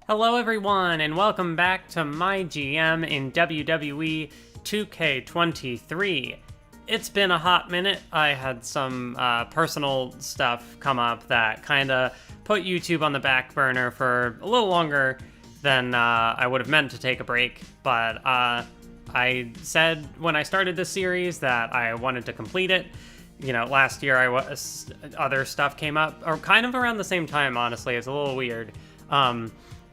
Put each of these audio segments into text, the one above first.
Hello everyone, and welcome back to MyGM in WWE 2K23. It's been a hot minute. I had some personal stuff come up that kind of put YouTube on the back burner for a little longer than I would have meant to take a break, but I said when I started this series that I wanted to complete it. You know, last year other stuff came up, or kind of around the same time, honestly. It's a little weird.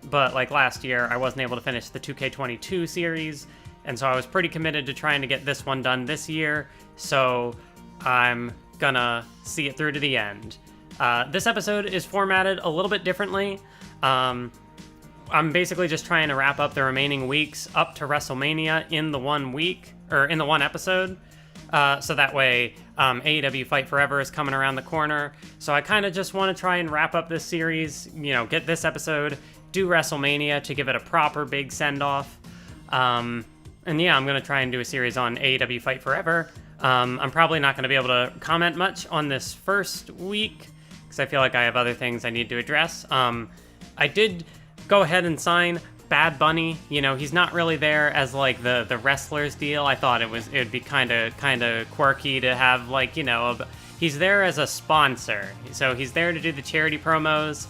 But like last year, I wasn't able to finish the 2K22 series, and so I was pretty committed to trying to get this one done this year, so I'm gonna see it through to the end. This episode is formatted a little bit differently. I'm basically just trying to wrap up the remaining weeks up to WrestleMania in the one week, or in the one episode. So that way, AEW Fight Forever is coming around the corner. So I kind of just want to try and wrap up this series, you know, get this episode, do WrestleMania to give it a proper big send-off. And yeah, I'm going to try and do a series on AEW Fight Forever. I'm probably not going to be able to comment much on this first week, because I feel like I have other things I need to address. I did go ahead and sign Bad Bunny. You know, he's not really there as like the wrestlers deal. I thought it'd be kind of quirky to have, like, you know, he's there as a sponsor. So he's there to do the charity promos,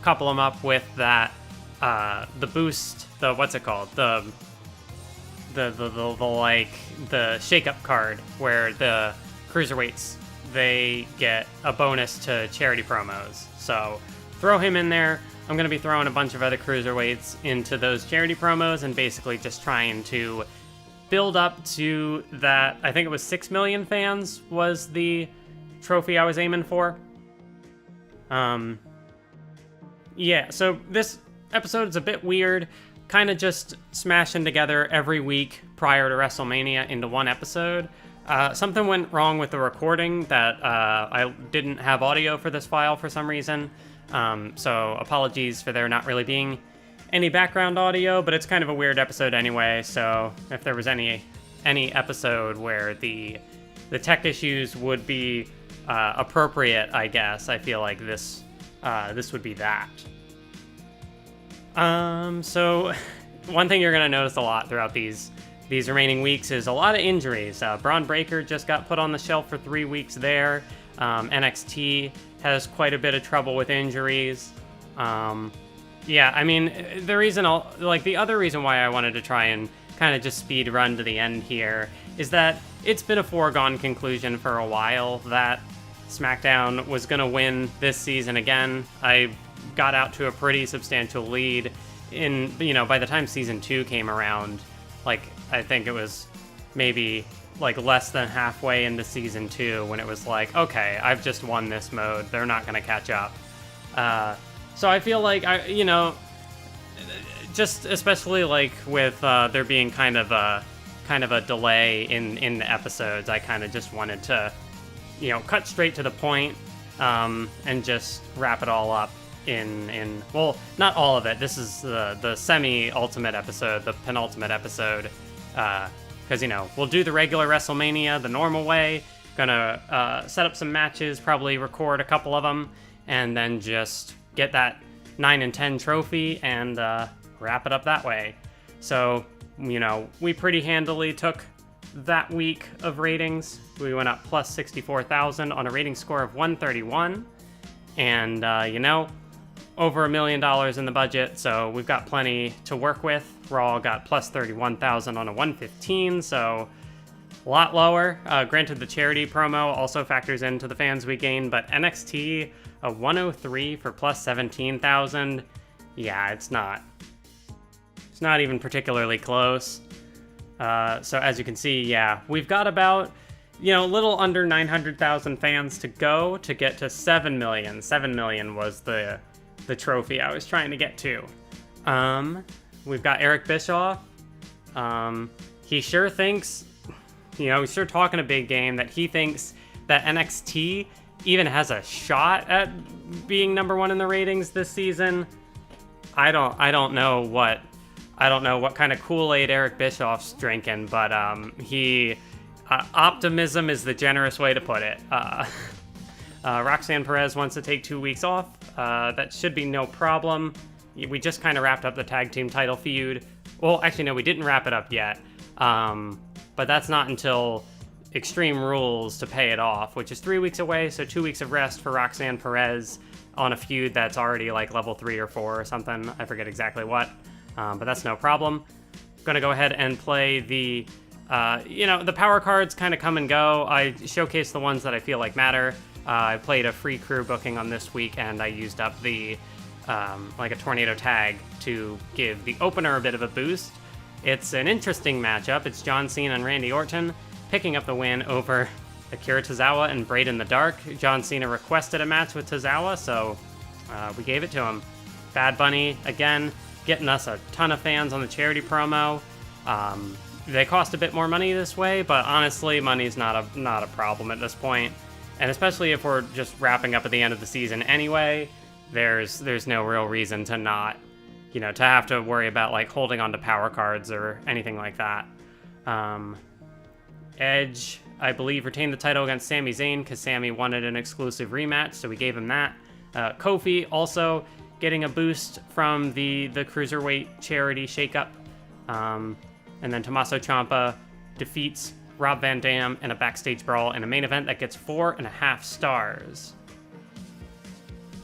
couple them up with that the boost, the what's it called, the like the shake-up card where the cruiserweights, they get a bonus to charity promos. So throw him in there. I'm going to be throwing a bunch of other cruiserweights into those charity promos and basically just trying to build up to that. I think it was 6 million fans was the trophy I was aiming for. Yeah, so this episode is a bit weird, kind of just smashing together every week prior to WrestleMania into one episode. Something went wrong with the recording that I didn't have audio for this file for some reason. So apologies for there not really being any background audio, but it's kind of a weird episode anyway, so if there was any episode where the tech issues would be appropriate, I guess, I feel like this would be that. So one thing you're going to notice a lot throughout these remaining weeks is a lot of injuries. Braun Breaker just got put on the shelf for 3 weeks there. NXT has quite a bit of trouble with injuries. Yeah, I mean, the other reason why I wanted to try and kind of just speed run to the end here is that it's been a foregone conclusion for a while that SmackDown was going to win this season again. I got out to a pretty substantial lead by the time season 2 came around. Like, I think it was maybe like less than halfway into season 2 when it was like, okay, I've just won this mode, they're not going to catch up. So I feel like just especially like with there being kind of a delay in the episodes, I kind of just wanted to, you know, cut straight to the point, and just wrap it all up in well, not all of it. This is the semi-ultimate episode, the penultimate episode, because, you know, we'll do the regular WrestleMania the normal way, gonna set up some matches, probably record a couple of them, and then just get that 9 and 10 trophy and wrap it up that way. So, you know, we pretty handily took that week of ratings. We went up plus 64,000 on a rating score of 131, and you know, over $1 million in the budget, so we've got plenty to work with. Raw got plus 31,000 on a 115, so a lot lower. Granted, the charity promo also factors into the fans we gain, but NXT, a 103 for plus 17,000. Yeah, it's not even particularly close. So as you can see, yeah, we've got about, you know, a little under 900,000 fans to go to get to 7 million. 7 million was the trophy I was trying to get to. We've got Eric Bischoff. He sure thinks, you know, he's sure talking a big game that he thinks that NXT even has a shot at being number 1 in the ratings this season. I don't know what kind of Kool-Aid Eric Bischoff's drinking, but optimism is the generous way to put it. Roxanne Perez wants to take 2 weeks off. That should be no problem. we just kind of wrapped up the tag team title feud. Well, actually, no, we didn't wrap it up yet. But that's not until Extreme Rules to pay it off, which is 3 weeks away, so 2 weeks of rest for Roxanne Perez on a feud that's already like level 3 or 4 or something. I forget exactly what, but that's no problem. Gonna go ahead and play the, the power cards kind of come and go. I showcase the ones that I feel like matter. I played a free crew booking on this week, and I used up the, like a tornado tag to give the opener a bit of a boost. It's an interesting matchup. It's John Cena and Randy Orton picking up the win over Akira Tozawa and Braden the Dark. John Cena requested a match with Tozawa, so we gave it to him. Bad Bunny, again, getting us a ton of fans on the charity promo. They cost a bit more money this way, but honestly, money's not a problem at this point. And especially if we're just wrapping up at the end of the season anyway, there's no real reason to not, to have to worry about like holding on to power cards or anything like that. Edge, I believe, retained the title against Sami Zayn because Sami wanted an exclusive rematch, so we gave him that. Kofi also getting a boost from the Cruiserweight charity shakeup. And then Tommaso Ciampa defeats Rob Van Dam in a backstage brawl in a main event that gets 4.5 stars.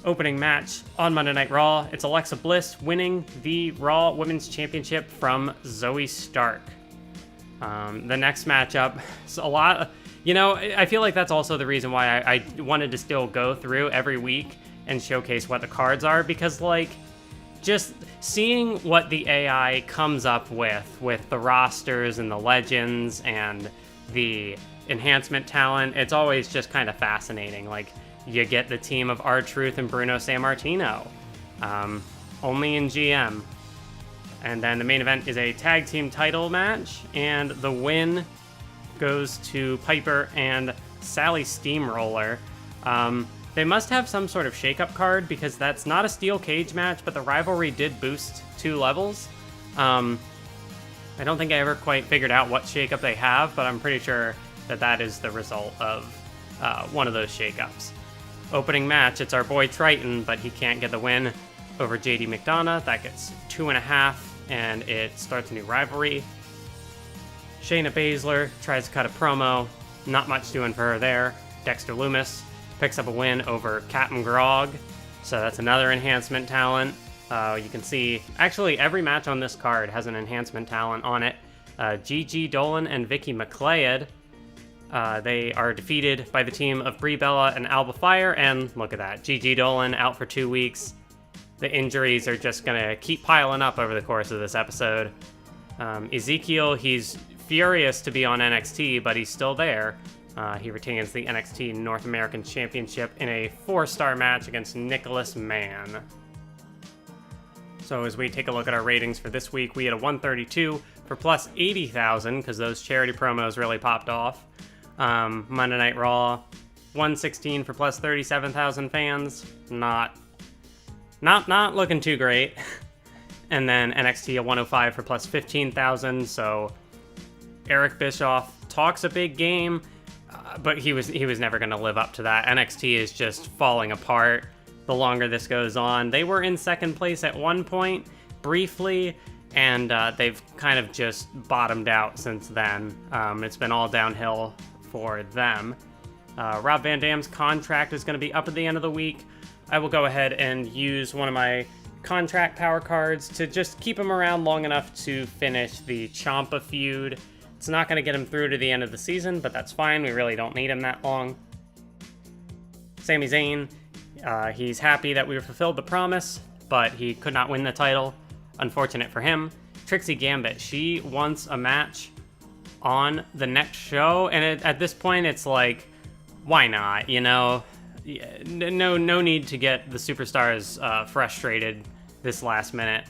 Opening match on Monday Night Raw, it's Alexa Bliss winning the Raw Women's Championship from Zoe Stark. The next matchup is a lot, I feel like that's also the reason why I wanted to still go through every week and showcase what the cards are, because like just seeing what the AI comes up with the rosters and the legends and the enhancement talent, it's always just kind of fascinating. Like, you get the team of R-Truth and Bruno Sammartino, only in GM. And then the main event is a tag team title match, and the win goes to Piper and Sally Steamroller. They must have some sort of shakeup card, because that's not a steel cage match, but the Rivalry did boost 2 levels. I don't think I ever quite figured out what shakeup they have, but I'm pretty sure that is the result of one of those shakeups. Opening match, it's our boy Triton, but he can't get the win over JD McDonough. That gets 2.5, and it starts a new rivalry. Shayna Baszler tries to cut a promo. Not much doing for her there. Dexter Lumis picks up a win over Captain Grog, so that's another enhancement talent. You can see, actually, every match on this card has an enhancement talent on it. Gigi Dolan and Vicky McLeod, they are defeated by the team of Brie Bella and Alba Fire, and look at that, Gigi Dolan out for 2 weeks. The injuries are just gonna keep piling up over the course of this episode. Ezekiel, he's furious to be on NXT, but he's still there. He retains the NXT North American Championship in a 4-star match against Nicholas Mann. So as we take a look at our ratings for this week, we had a 132 for plus 80,000, because those charity promos really popped off. Monday Night Raw, 116 for plus 37,000 fans. Not looking too great. And then NXT, a 105 for plus 15,000. So Eric Bischoff talks a big game, but he was never going to live up to that. NXT is just falling apart the longer this goes on. They were in second place at one point, briefly, and they've kind of just bottomed out since then. It's been all downhill for them. Rob Van Dam's contract is going to be up at the end of the week. I will go ahead and use one of my contract power cards to just keep him around long enough to finish the Ciampa feud. It's not going to get him through to the end of the season, but that's fine. We really don't need him that long. Sami Zayn, he's happy that we fulfilled the promise, but he could not win the title. Unfortunate for him. Trixie Gambit, she wants a match on the next show, and at this point, it's like, why not? No need to get the superstars frustrated this last minute.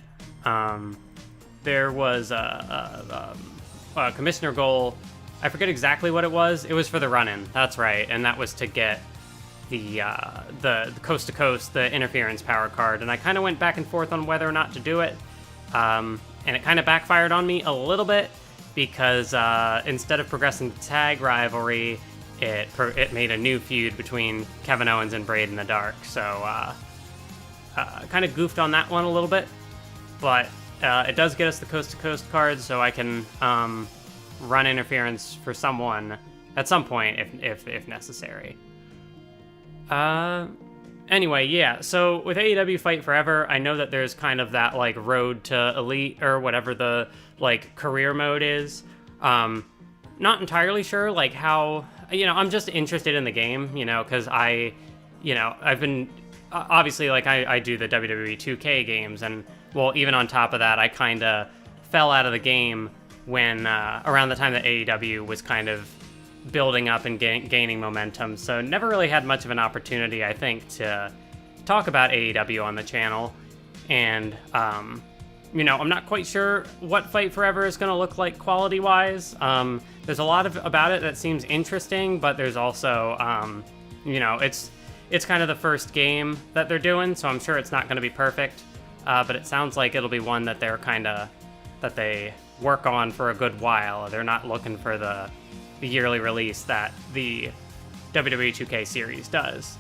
There was a commissioner goal. I forget exactly what it was. It was for the run-in. That's right, and that was to get the coast to coast, the interference power card. And I kind of went back and forth on whether or not to do it, and it kind of backfired on me a little bit, because instead of progressing the tag rivalry, it made a new feud between Kevin Owens and Braden the Dark. So kind of goofed on that one a little bit, but it does get us the coast-to-coast cards, so I can run interference for someone at some point if necessary. Anyway, yeah, so with AEW Fight Forever, I know that there's kind of that, like, road to elite, or whatever the, like, career mode is. Not entirely sure, like, how, I'm just interested in the game, because I've been, obviously, like, I do the WWE 2K games, and, well, even on top of that, I kind of fell out of the game when, around the time that AEW was kind of building up and gaining momentum, so never really had much of an opportunity, I think, to talk about AEW on the channel, and, I'm not quite sure what Fight Forever is going to look like quality-wise. There's a lot about it that seems interesting, but there's also, it's kind of the first game that they're doing, so I'm sure it's not going to be perfect, but it sounds like it'll be one that that they work on for a good while. They're not looking for the yearly release that the WWE 2K series does.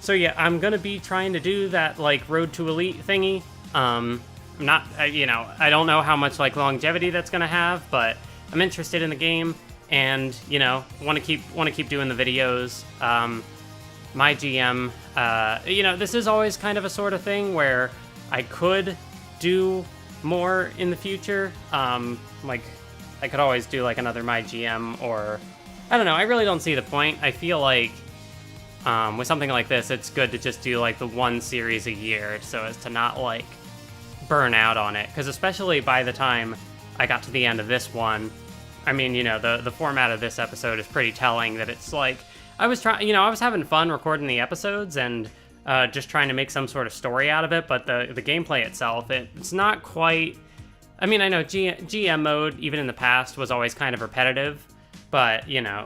So yeah, I'm gonna be trying to do that, like, Road to Elite thingy. I don't know how much, like, longevity that's gonna have, but I'm interested in the game, and want to keep doing the videos. MyGM, this is always kind of a sort of thing where I could do more in the future. Like, I could always do, like, another MyGM, or I don't know. I really don't see the point. I feel like with something like this, it's good to just do, like, the one series a year, so as to not, like, burn out on it. Because especially by the time I got to the end of this one, I mean, the format of this episode is pretty telling that it's like, I was having fun recording the episodes and just trying to make some sort of story out of it, but the gameplay itself, it's not quite. I mean, I know GM mode, even in the past, was always kind of repetitive, but,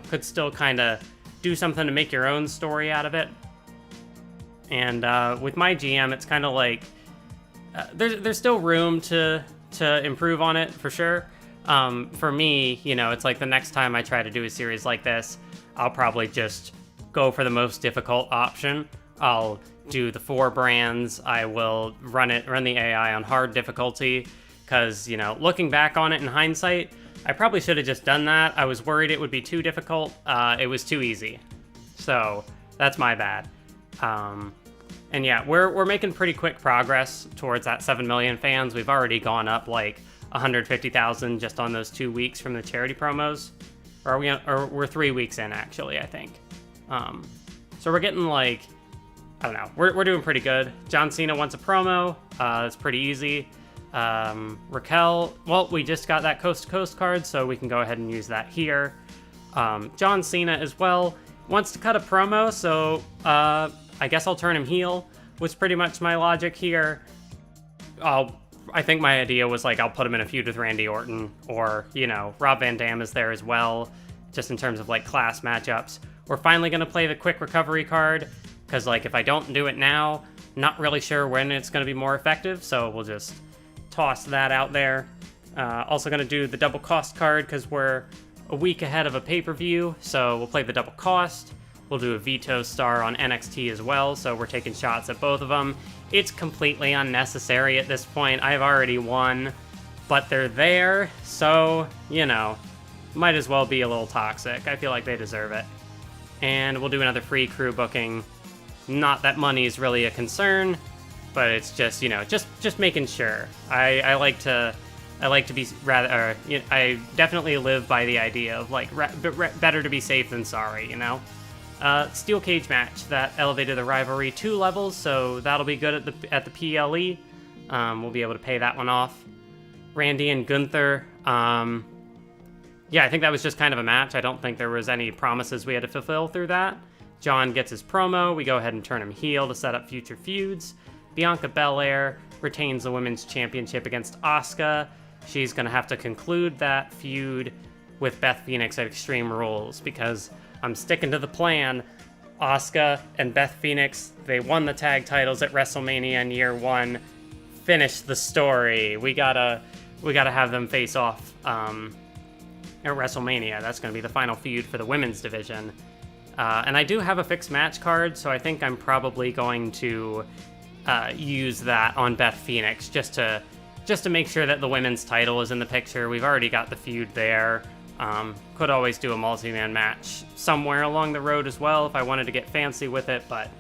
could still kind of do something to make your own story out of it. And with MyGM, it's kind of like, there's still room to improve on it, for sure. For me, it's like the next time I try to do a series like this, I'll probably just go for the most difficult option. I'll do the 4 brands. I will run the AI on hard difficulty. Because, looking back on it in hindsight, I probably should have just done that. I was worried it would be too difficult. It was too easy. So, that's my bad. And yeah, we're making pretty quick progress towards that 7 million fans. We've already gone up, like, 150,000 just on those 2 weeks from the charity promos. Or we're 3 weeks in, actually, I think. So we're getting, like, I don't know. We're doing pretty good. John Cena wants a promo. It's pretty easy. Raquel, well, we just got that coast-to-coast card, so we can go ahead and use that here. John Cena as well wants to cut a promo, so I guess I'll turn him heel, was pretty much my logic here. I think my idea was, like, I'll put him in a feud with Randy Orton, or, Rob Van Dam is there as well, just in terms of, like, class matchups. We're finally going to play the quick recovery card, because, like, if I don't do it now, not really sure when it's going to be more effective, so we'll just toss that out there. Also going to do the double cost card, because we're a week ahead of a pay-per-view, so we'll play the double cost. We'll do a veto star on NXT as well, so we're taking shots at both of them. It's completely unnecessary at this point. I've already won, but they're there, so, might as well be a little toxic. I feel like they deserve it. And we'll do another free crew booking. Not that money is really a concern, but it's just, just making sure. I like to be rather, I definitely live by the idea of, like, better to be safe than sorry, Steel cage match that elevated the Rivalry 2 levels, so that'll be good at the PLE. We'll be able to pay that one off. Randy and Gunther. Yeah, I think that was just kind of a match. I don't think there was any promises we had to fulfill through that. John gets his promo. We go ahead and turn him heel to set up future feuds. Bianca Belair retains the Women's Championship against Asuka. She's going to have to conclude that feud with Beth Phoenix at Extreme Rules, because I'm sticking to the plan. Asuka and Beth Phoenix, they won the tag titles at WrestleMania in year 1. Finish the story. We gotta have them face off at WrestleMania. That's going to be the final feud for the women's division. And I do have a fixed match card, so I think I'm probably going to use that on Beth Phoenix just to make sure that the women's title is in the picture. We've already got the feud there. Could always do a multi-man match somewhere along the road as well if I wanted to get fancy with it, but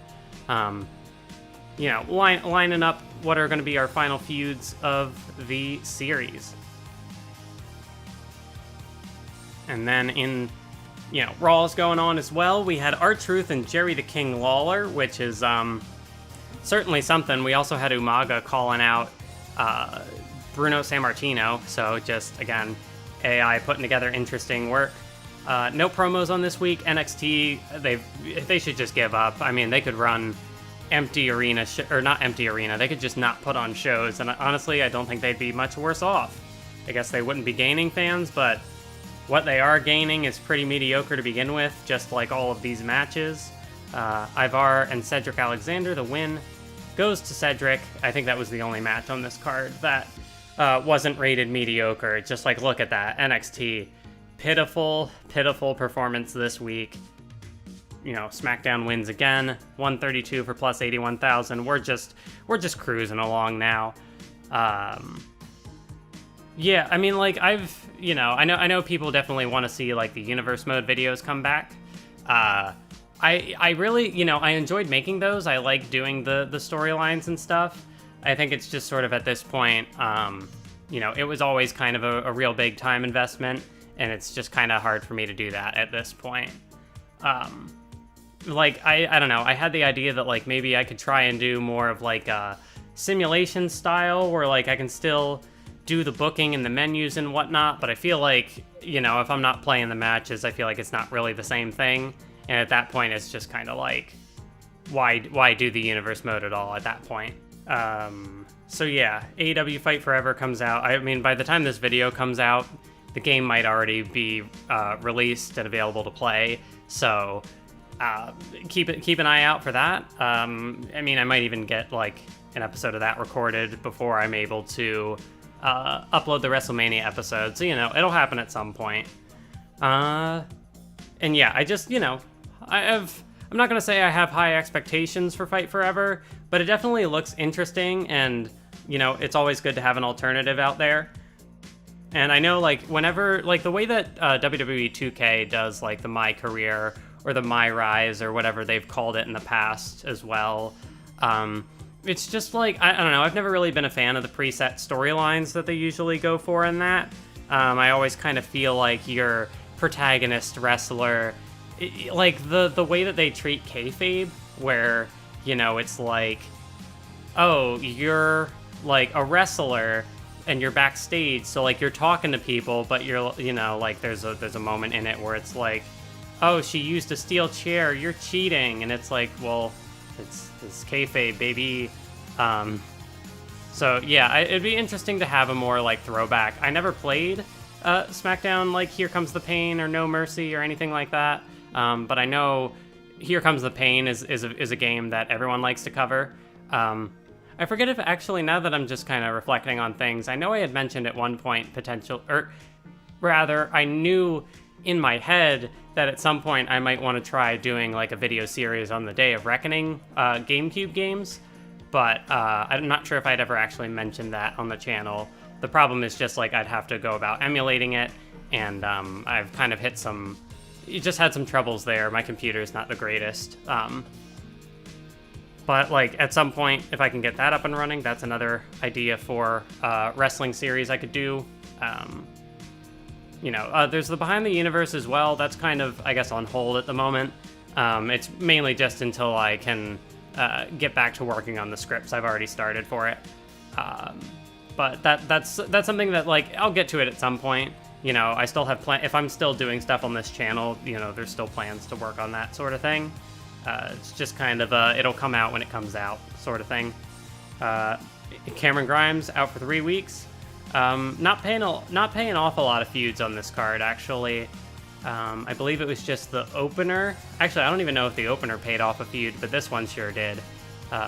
lining up what are going to be our final feuds of the series. And then in, Raw's going on as well. We had R-Truth and Jerry the King Lawler, which is certainly something. We also had Umaga calling out Bruno Sammartino, so just, again, AI putting together interesting work. No promos on this week. NXT, they should just give up. I mean, they could run empty arena, or not empty arena, they could just not put on shows, and honestly, I don't think they'd be much worse off. I guess they wouldn't be gaining fans, but what they are gaining is pretty mediocre to begin with, just like all of these matches. Ivar and Cedric Alexander, the win goes to Cedric. I think that was the only match on this card that wasn't rated mediocre. Just like, look at that, NXT. Pitiful performance this week. SmackDown wins again, 132 for plus 81,000. We're just cruising along now. Yeah, I mean, like, I know people definitely want to see, like, the universe mode videos come back. I really, I enjoyed making those. I like doing the storylines and stuff. I think it's just sort of at this point, it was always kind of a real big time investment, and it's just kind of hard for me to do that at this point. I don't know, I had the idea that, like, maybe I could try and do more of, like, a simulation style where, like, I can still do the booking and the menus and whatnot, but I feel like, if I'm not playing the matches, I feel like it's not really the same thing, and at that point, it's just kind of like, why do the universe mode at all at that point? So yeah, AEW Fight Forever comes out. I mean, by the time this video comes out, the game might already be released and available to play, so keep an eye out for that. I mean, I might even get, like, an episode of that recorded before I'm able to upload the WrestleMania episode, so, it'll happen at some point. And yeah, I just, I'm not gonna say I have high expectations for Fight Forever, but it definitely looks interesting, and, it's always good to have an alternative out there. And I know, like, whenever, like, the way that WWE 2K does, like, the My Career or the My Rise or whatever they've called it in the past as well, it's just, like, I don't know, I've never really been a fan of the preset storylines that they usually go for in that. I always kind of feel like your protagonist wrestler, like, the way that they treat kayfabe, where, it's like, oh, you're, like, a wrestler, and you're backstage, so, like, you're talking to people, but you're, like, there's a moment in it where it's like, oh, she used a steel chair, you're cheating, and it's like, well, it's kayfabe, baby. So yeah, it'd be interesting to have a more, like, throwback. I never played SmackDown, like, Here Comes the Pain or No Mercy or anything like that, but I know Here Comes the Pain is a game that everyone likes to cover. I forget if, actually, now that I'm just kind of reflecting on things, I know I had mentioned at one point I knew in my head that at some point I might want to try doing, like, a video series on the Day of Reckoning GameCube games, but I'm not sure if I'd ever actually mentioned that on the channel. The problem is just, like, I'd have to go about emulating it, and I've kind of had some troubles there. My computer's not the greatest. But, like, at some point, if I can get that up and running, that's another idea for wrestling series I could do. There's the Behind the Universe as well. That's kind of, I guess, on hold at the moment. It's mainly just until I can get back to working on the scripts I've already started for it. But that's something that, like, I'll get to it at some point. I still have if I'm still doing stuff on this channel, there's still plans to work on that sort of thing. It's just kind of it'll come out when it comes out sort of thing. Cameron Grimes out for 3 weeks. Not paying an awful lot of feuds on this card, actually. I believe it was just the opener. Actually, I don't even know if the opener paid off a feud, but this one sure did.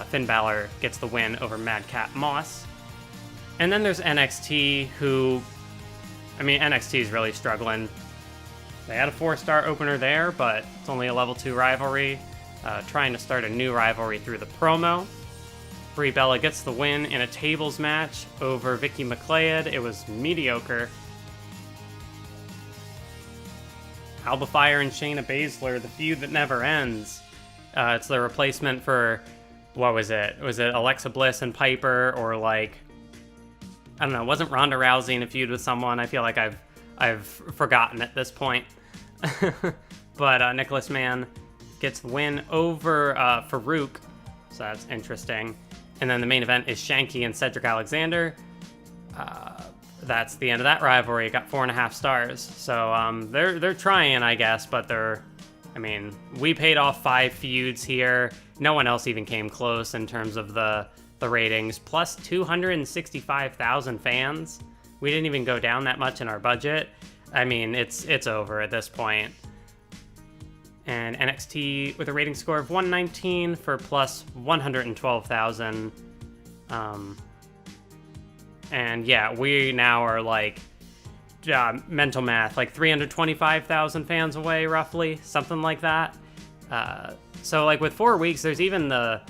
Finn Balor gets the win over Madcap Moss. And then there's NXT, who, I mean, NXT is really struggling. They had a 4-star opener there, but it's only a level 2 rivalry. Trying to start a new rivalry through the promo. Brie Bella gets the win in a tables match over Vicky McLeod. It was mediocre. Alba Fire and Shayna Baszler, the feud that never ends. It's the replacement for, what was it? Was it Alexa Bliss and Piper, or like, I don't know, wasn't Ronda Rousey in a feud with someone? I feel like I've forgotten at this point. But Nicholas Mann gets the win over Farouk, so that's interesting. And then the main event is Shanky and Cedric Alexander. That's the end of that rivalry. It got 4.5 stars. So they're trying, I guess, but we paid off 5 feuds here. No one else even came close in terms of the ratings. Plus 265,000 fans. We didn't even go down that much in our budget. I mean, it's over at this point. And NXT with a rating score of 119 for plus 112,000. And yeah, we now are like, mental math, like 325,000 fans away, roughly, something like that. So like with 4 weeks, there's even the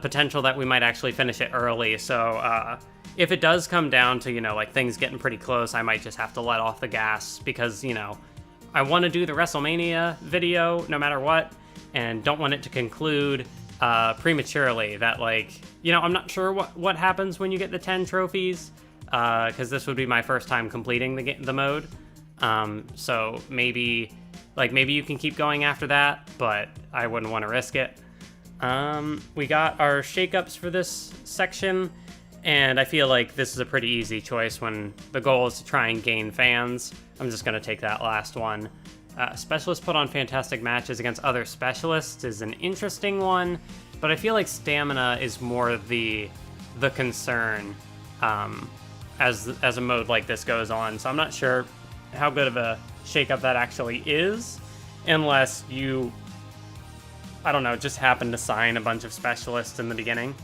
potential that we might actually finish it early. So if it does come down to, like things getting pretty close, I might just have to let off the gas because, I want to do the WrestleMania video no matter what, and don't want it to conclude prematurely. That I'm not sure what happens when you get the 10 trophies, because this would be my first time completing the mode. So maybe you can keep going after that, but I wouldn't want to risk it. We got our shakeups for this section, and I feel like this is a pretty easy choice when the goal is to try and gain fans. I'm just going to take that last one. Specialists put on fantastic matches against other specialists is an interesting one, but I feel like stamina is more the concern as a mode like this goes on. So I'm not sure how good of a shakeup that actually is, unless you, I don't know, just happen to sign a bunch of specialists in the beginning.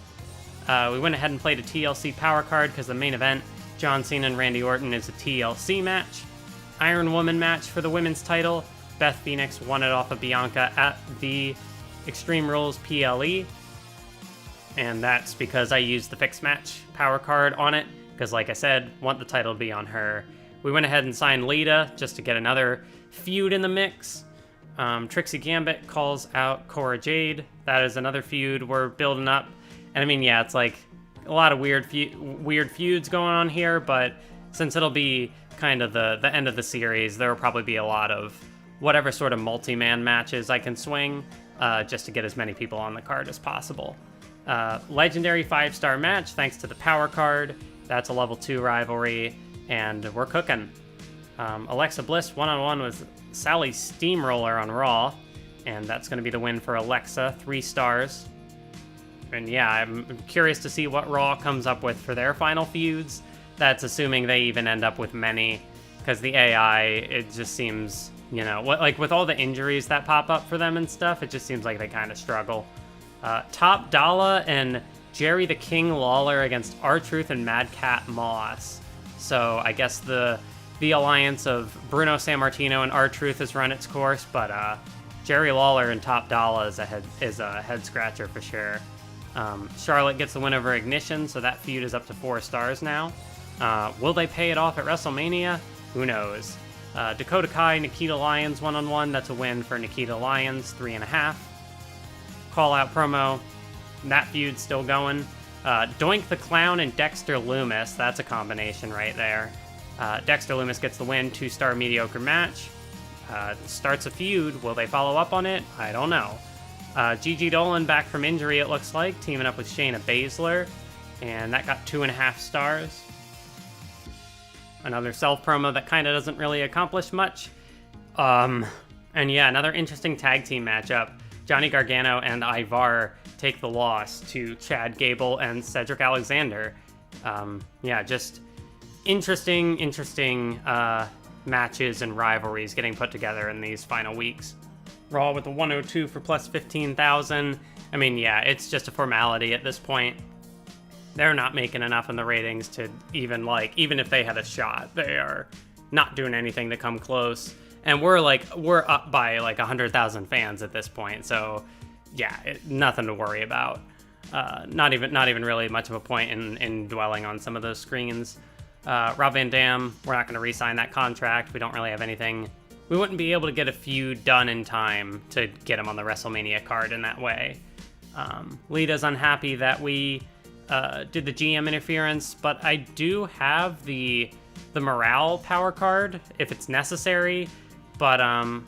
We went ahead and played a TLC power card because the main event, John Cena and Randy Orton, is a TLC match. Iron Woman match for the women's title. Beth Phoenix won it off of Bianca at the Extreme Rules PLE. And that's because I used the fixed match power card on it, because like I said, want the title to be on her. We went ahead and signed Lita just to get another feud in the mix. Trixie Gambit calls out Cora Jade. That is another feud we're building up. And it's like a lot of weird feuds going on here, but since it'll be kind of the end of the series, there will probably be a lot of whatever sort of multi-man matches I can swing, just to get as many people on the card as possible. Legendary 5-star match thanks to the power card. That's a level 2 rivalry, and we're cooking. Alexa Bliss one-on-one with Sally Steamroller on Raw, and that's going to be the win for Alexa, 3 stars. And yeah, I'm curious to see what Raw comes up with for their final feuds. That's assuming they even end up with many, because the AI, it just seems, with all the injuries that pop up for them and stuff, it just seems like they kind of struggle. Top Dollar and Jerry the King Lawler against R-Truth and Madcap Moss. So I guess the alliance of Bruno Sammartino and R-Truth has run its course, but Jerry Lawler and Top Dollar is a head scratcher for sure. Charlotte gets the win over Ignition, so that feud is up to 4 stars now. Will they pay it off at WrestleMania? Who knows? Dakota Kai, Nikita Lyons one-on-one. That's a win for Nikita Lyons, 3.5. Call-out promo. That feud's still going. Doink the Clown and Dexter Lumis. That's a combination right there. Dexter Lumis gets the win, 2-star mediocre match. Starts a feud. Will they follow up on it? I don't know. Gigi Dolan back from injury, it looks like, teaming up with Shayna Baszler. And that got 2.5 stars. Another self promo that kind of doesn't really accomplish much. And yeah, another interesting tag team matchup. Johnny Gargano and Ivar take the loss to Chad Gable and Cedric Alexander. Yeah, just interesting matches and rivalries getting put together in these final weeks. Raw with the 102 for plus 15,000. Yeah, it's just a formality at this point. They're not making enough in the ratings to even if they had a shot, they are not doing anything to come close. And we're up by 100,000 fans at this point, so yeah, nothing to worry about. not even really much of a point in dwelling on some of those screens. Rob Van Dam, we're not going to re-sign that contract. We don't really have anything. We wouldn't be able to get a feud done in time to get him on the WrestleMania card in that way. Lita's unhappy that we did the GM interference, but I do have the morale power card if it's necessary. But I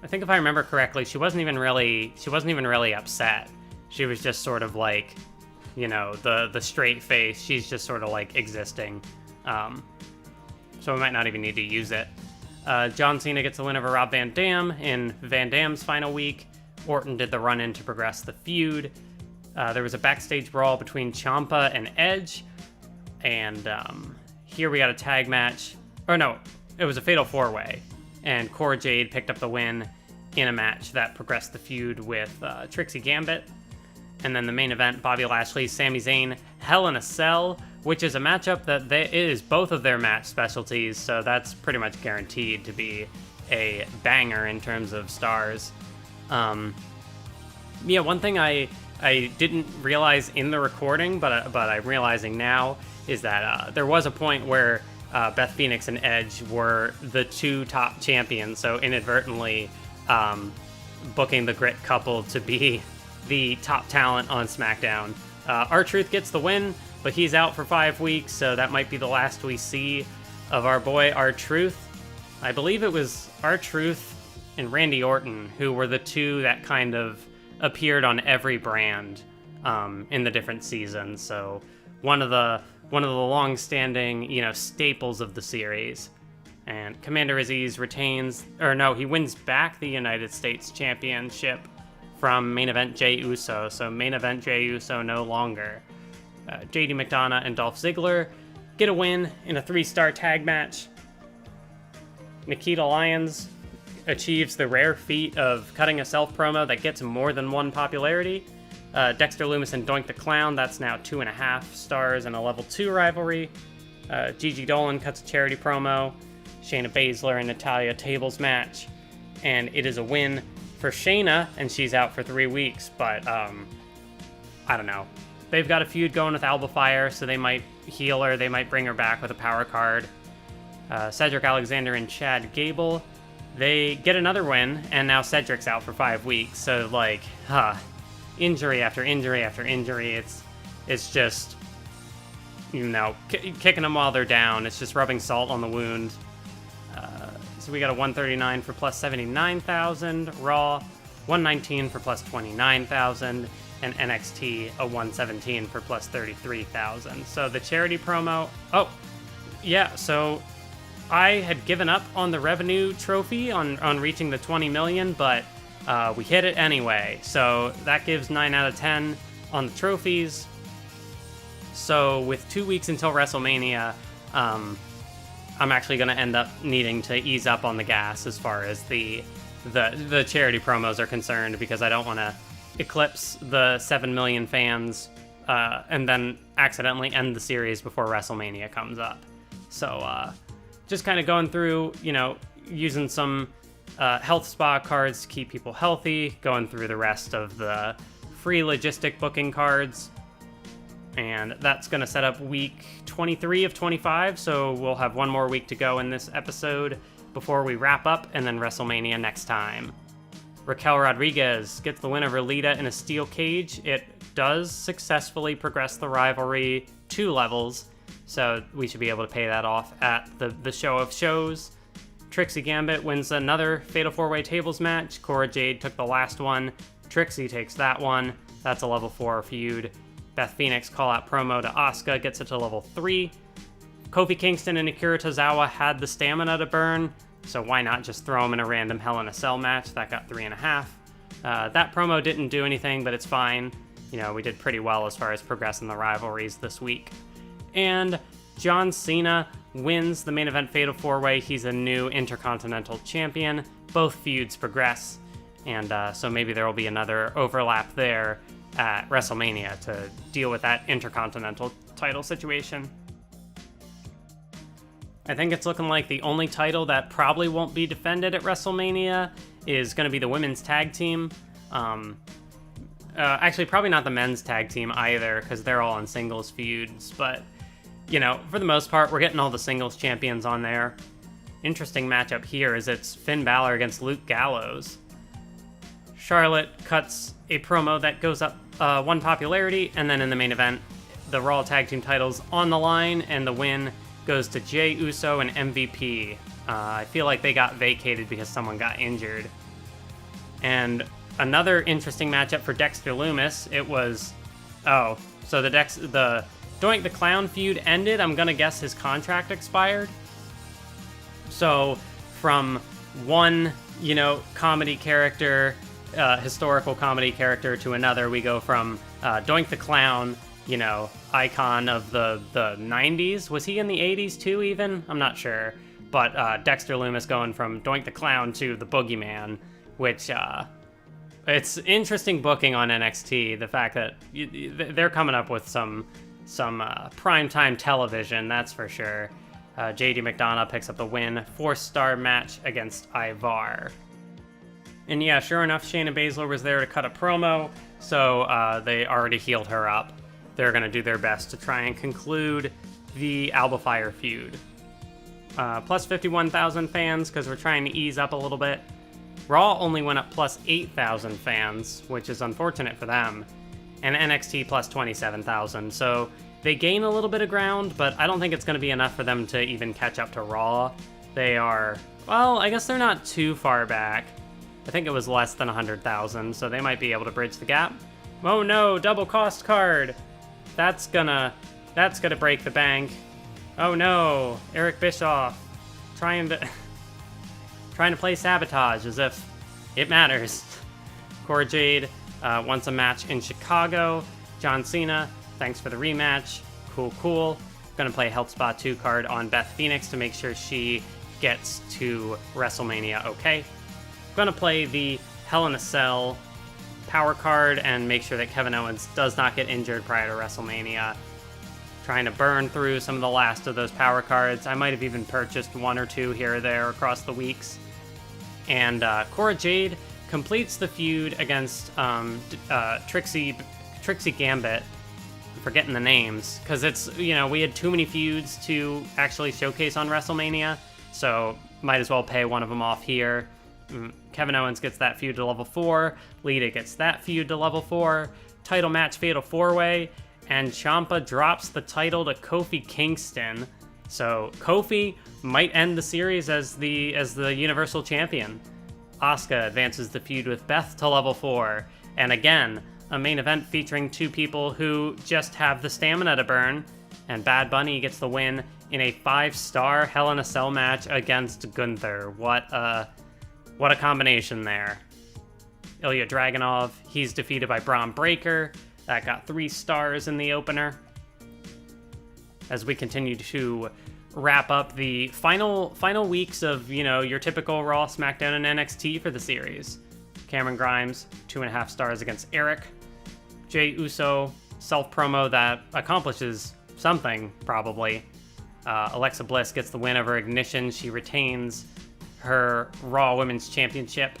think if I remember correctly, she wasn't even really upset. She was just sort of like, you know, the straight face. She's just sort of like existing. So we might not even need to use it. John Cena gets the win over Rob Van Dam in Van Dam's final week. Orton did the run-in to progress the feud. There was a backstage brawl between Ciampa and Edge. And here we got a tag match. Or no, it was a fatal four-way. And Cora Jade picked up the win in a match that progressed the feud with Trixie Gambit. And then the main event, Bobby Lashley, Sami Zayn, Hell in a Cell, which is a matchup that is both of their match specialties, so that's pretty much guaranteed to be a banger in terms of stars. Yeah, one thing I didn't realize in the recording, but I'm realizing now, is that there was a point where Beth Phoenix and Edge were the two top champions, so inadvertently booking the Grit couple to be the top talent on SmackDown. R-Truth gets the win, but he's out for 5 weeks, so that might be the last we see of our boy R-Truth. I believe it was R-Truth and Randy Orton who were the two that kind of appeared on every brand in the different seasons. So one of the long-standing, you know, staples of the series. And Commander Aziz he wins back the United States Championship from Main Event Jey Uso. So Main Event Jey Uso no longer. JD McDonough and Dolph Ziggler get a win in a 3-star tag match. Nikita Lyons achieves the rare feat of cutting a self promo that gets more than one popularity. Dexter Lumis and Doink the Clown, that's now 2.5 stars in a level 2 rivalry. Gigi Dolan cuts a charity promo. Shayna Baszler and Natalya tables match. And it is a win for Shayna, and she's out for 3 weeks, but I don't know. They've got a feud going with Alba Fire, so they might heal her, they might bring her back with a power card. Cedric Alexander and Chad Gable, they get another win, and now Cedric's out for 5 weeks, so like, injury after injury after injury. It's just, you know, kicking them while they're down. It's just rubbing salt on the wound. So we got a 139 for plus 79,000, Raw 119 for plus 29,000, and NXT a 117 for plus 33,000. So the charity promo, so I had given up on the revenue trophy on reaching the 20 million, but we hit it anyway. So that gives 9 out of 10 on the trophies. So with 2 weeks until WrestleMania, I'm actually going to end up needing to ease up on the gas as far as the charity promos are concerned, because I don't want to eclipse the 7 million fans and then accidentally end the series before WrestleMania comes up. So just kind of going through, you know, using some health spa cards to keep people healthy, going through the rest of the free logistic booking cards. And that's going to set up week 23 of 25, so we'll have one more week to go in this episode before we wrap up, and then WrestleMania next time. Raquel Rodriguez gets the win over Lita in a steel cage. It does successfully progress the rivalry 2 levels, so we should be able to pay that off at the show of shows. Trixie Gambit wins another Fatal 4-Way Tables match. Cora Jade took the last one. Trixie takes that one. That's a level 4 feud. Beth Phoenix call-out promo to Asuka gets it to level 3. Kofi Kingston and Akira Tozawa had the stamina to burn, so why not just throw them in a random Hell in a Cell match? That got 3.5. That promo didn't do anything, but it's fine. You know, we did pretty well as far as progressing the rivalries this week. And John Cena wins the main event Fatal 4-Way. He's a new Intercontinental Champion. Both feuds progress, and so maybe there will be another overlap there at WrestleMania to deal with that Intercontinental title situation. I think it's looking like the only title that probably won't be defended at WrestleMania is going to be the women's tag team. Actually, probably not the men's tag team either, because they're all in singles feuds. But, for the most part, we're getting all the singles champions on there. Interesting matchup here is it's Finn Balor against Luke Gallows. Charlotte cuts a promo that goes up 1 popularity, and then in the main event, the Raw Tag Team titles on the line, and the win goes to Jey Uso and MVP. I feel like they got vacated because someone got injured. And another interesting matchup for Dexter Lumis. It was, so the Doink the Clown feud ended. I'm gonna guess his contract expired. So from one, comedy character, historical comedy character to another, we go from Doink the Clown, icon of the 90s. Was he in the 80s too, even? I'm not sure. But Dexter Lumis going from Doink the Clown to the Boogeyman, which it's interesting booking on NXT. The fact that they're coming up with some primetime television, that's for sure. JD McDonough picks up the win, 4-star match against Ivar. And yeah, sure enough, Shayna Baszler was there to cut a promo, so they already healed her up. They're going to do their best to try and conclude the Alba Fire feud. Plus 51,000 fans, because we're trying to ease up a little bit. Raw only went up plus 8,000 fans, which is unfortunate for them. And NXT plus 27,000, so they gain a little bit of ground, but I don't think it's going to be enough for them to even catch up to Raw. They are, well, I guess they're not too far back. I think it was less than 100,000, so they might be able to bridge the gap. Oh no, double cost card! That's gonna break the bank. Oh no, Eric Bischoff trying to play sabotage as if it matters. Cora Jade wants a match in Chicago. John Cena, thanks for the rematch. Cool. Gonna play Help Spot 2 card on Beth Phoenix to make sure she gets to WrestleMania okay. Gonna play the Hell in a Cell power card and make sure that Kevin Owens does not get injured prior to WrestleMania. Trying to burn through some of the last of those power cards. I might have even purchased 1 or 2 here or there across the weeks. And Cora Jade completes the feud against Trixie Gambit. I'm forgetting the names, because it's, we had too many feuds to actually showcase on WrestleMania, so might as well pay one of them off here. Kevin Owens gets that feud to level 4, Lita gets that feud to level 4, title match Fatal 4-Way, and Ciampa drops the title to Kofi Kingston. So Kofi might end the series as the Universal Champion. Asuka advances the feud with Beth to level 4, and again, a main event featuring 2 people who just have the stamina to burn, and Bad Bunny gets the win in a 5-star Hell in a Cell match against Gunther. What a combination there. Ilya Dragunov, he's defeated by Braun Breaker. That got 3 stars in the opener. As we continue to wrap up the final weeks of, your typical Raw, SmackDown, and NXT for the series. Cameron Grimes, 2.5 stars against Eric. Jey Uso, self-promo that accomplishes something, probably. Alexa Bliss gets the win over Ignition. She retains her Raw Women's Championship.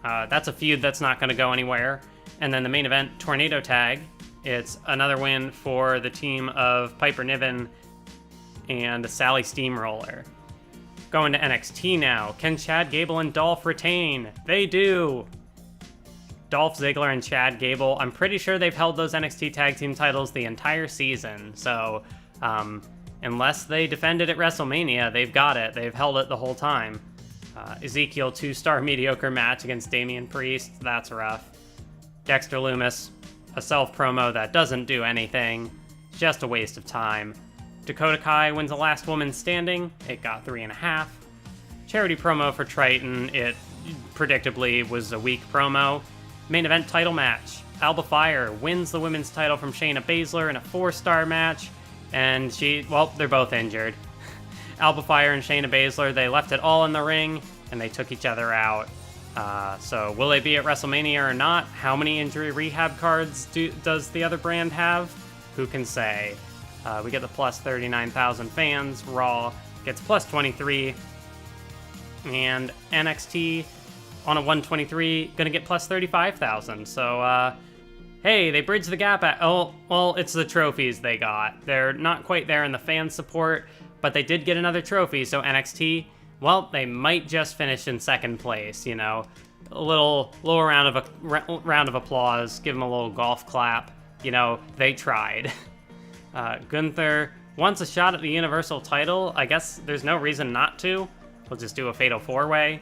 That's a feud that's not going to go anywhere. And then the main event, Tornado Tag. It's another win for the team of Piper Niven and Sally Steamroller. Going to NXT now. Can Chad Gable and Dolph retain? They do! Dolph Ziggler and Chad Gable, I'm pretty sure they've held those NXT Tag Team titles the entire season. So, unless they defend it at WrestleMania, they've got it. They've held it the whole time. Ezekiel, 2-star mediocre match against Damian Priest. That's rough. Dexter Lumis, a self-promo that doesn't do anything. Just a waste of time. Dakota Kai wins the last woman standing. It got 3.5. Charity promo for Triton. It predictably was a weak promo. Main event title match. Alba Fire wins the women's title from Shayna Baszler in a 4-star match. And they're both injured. Alba Fire and Shayna Baszler, they left it all in the ring, and they took each other out. So will they be at WrestleMania or not? How many injury rehab cards does the other brand have? Who can say? We get the plus 39,000 fans. Raw gets plus 23. And NXT on a 123 gonna get plus 35,000. So hey, they bridged the gap at, oh, well, it's the trophies they got. They're not quite there in the fan support, but they did get another trophy, so NXT, well, they might just finish in second place, you know. A little round of applause, give them a little golf clap. You know, they tried. Gunther wants a shot at the Universal title. I guess there's no reason not to. We'll just do a Fatal 4-Way.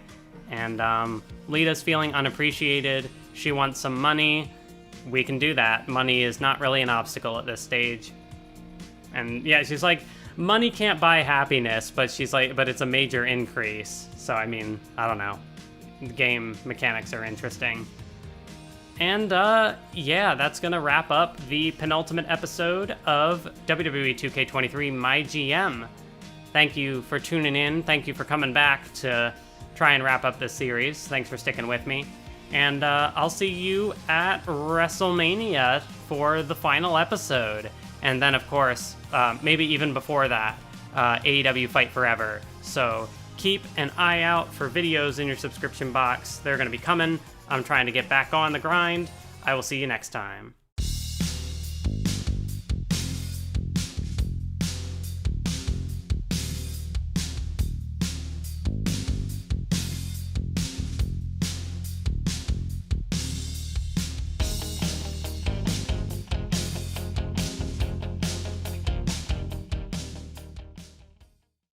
And Lita's feeling unappreciated. She wants some money. We can do that. Money is not really an obstacle at this stage. And yeah, she's like, money can't buy happiness, but she's like, but it's a major increase. So, I mean, I don't know. The game mechanics are interesting. And yeah, that's gonna wrap up the penultimate episode of WWE 2K23 MyGM. Thank you for tuning in. Thank you for coming back to try and wrap up this series. Thanks for sticking with me. And I'll see you at WrestleMania for the final episode. And then, of course, maybe even before that, AEW Fight Forever. So keep an eye out for videos in your subscription box. They're going to be coming. I'm trying to get back on the grind. I will see you next time.